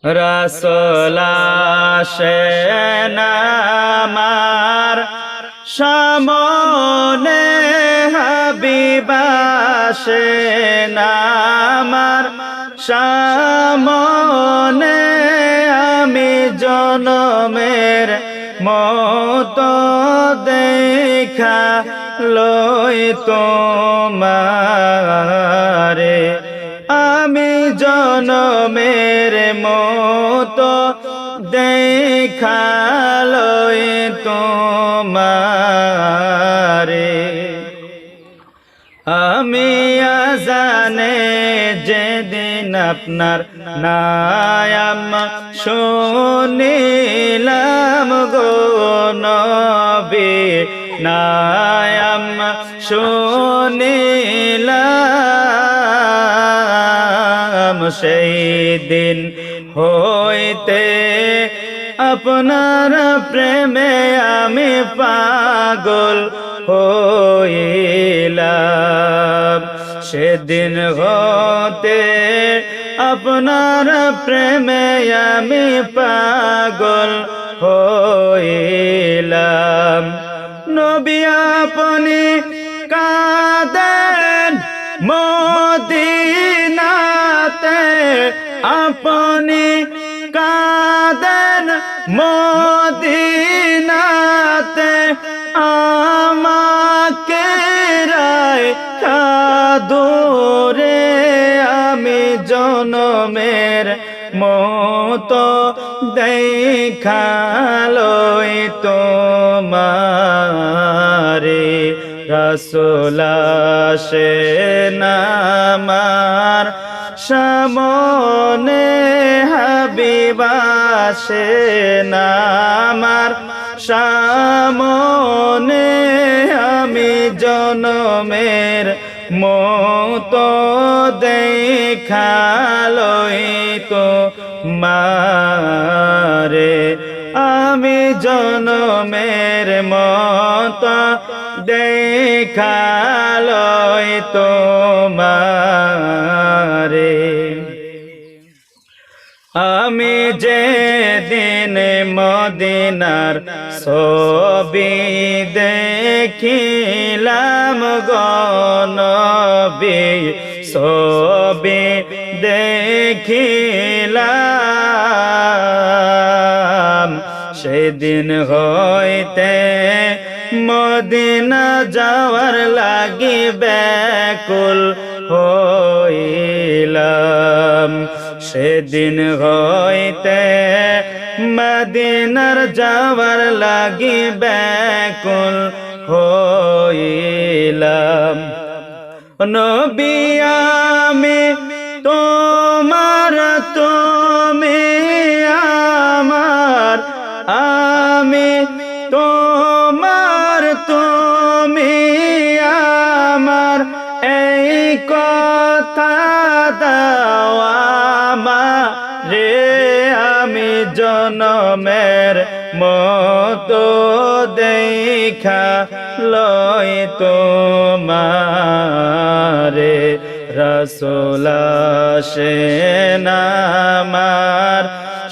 রাসূল আসেন আমার সামনে, হাবিব আসেন আমার সামনে, আমি জনমের মতো দেখা লই তোমারে, আমি জনমের মতো দেখা লই তোমারে। আমি আজানে যেদিন আপনার নাম শুনিলাম গো নবী, নাম শুনিলাম, সেই দিন হইতে আপনার প্রেমে আমি পাগল হইলাম, সেদিন হতে আপনার প্রেমে আমি পাগল হইলাম। নবী আপনি কাঁদেন মদিনাতে, আপনি কাঁদেন মদিনাতে, আমাকে রাখা দূরে, আমি জনমের মতো দেখা লই তোমারে। রাসূল আসেন আমার সামনে, হাবিব আসেন আমার সামনে, আমি জনমের মতো দেখা লই তোমারে, আমি জনমের মতো দেখা লই তোমারে। আমি যেদিন মদিনার ছবি দেখিলাম গো নবী, ছবি দেখিলাম, সেদিন হইতে মদিনা যাওয়ার লাগি ব্যাকুল হইলাম, সেদিন হইতে মদিনার যাওয়ার লাগি ব্যাকুল হইলাম। নবী আমি তোমার, তুমি আমার, আমি তোমার, তুমি আমার, এই কথা দাও আমারে, আমি জনমের মতো দেখা লই তোমারে। রাসূল আসেন আমার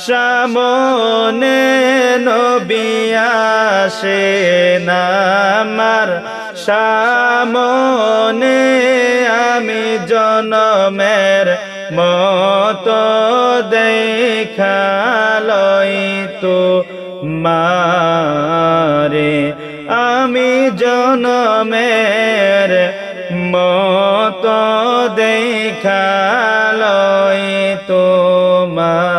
সামনে, নবী আসেন আমার সামনে, আমি জনমের মতো দেখা লই তোমারে, আমি জনমের মতো দেখা লই তোমারে।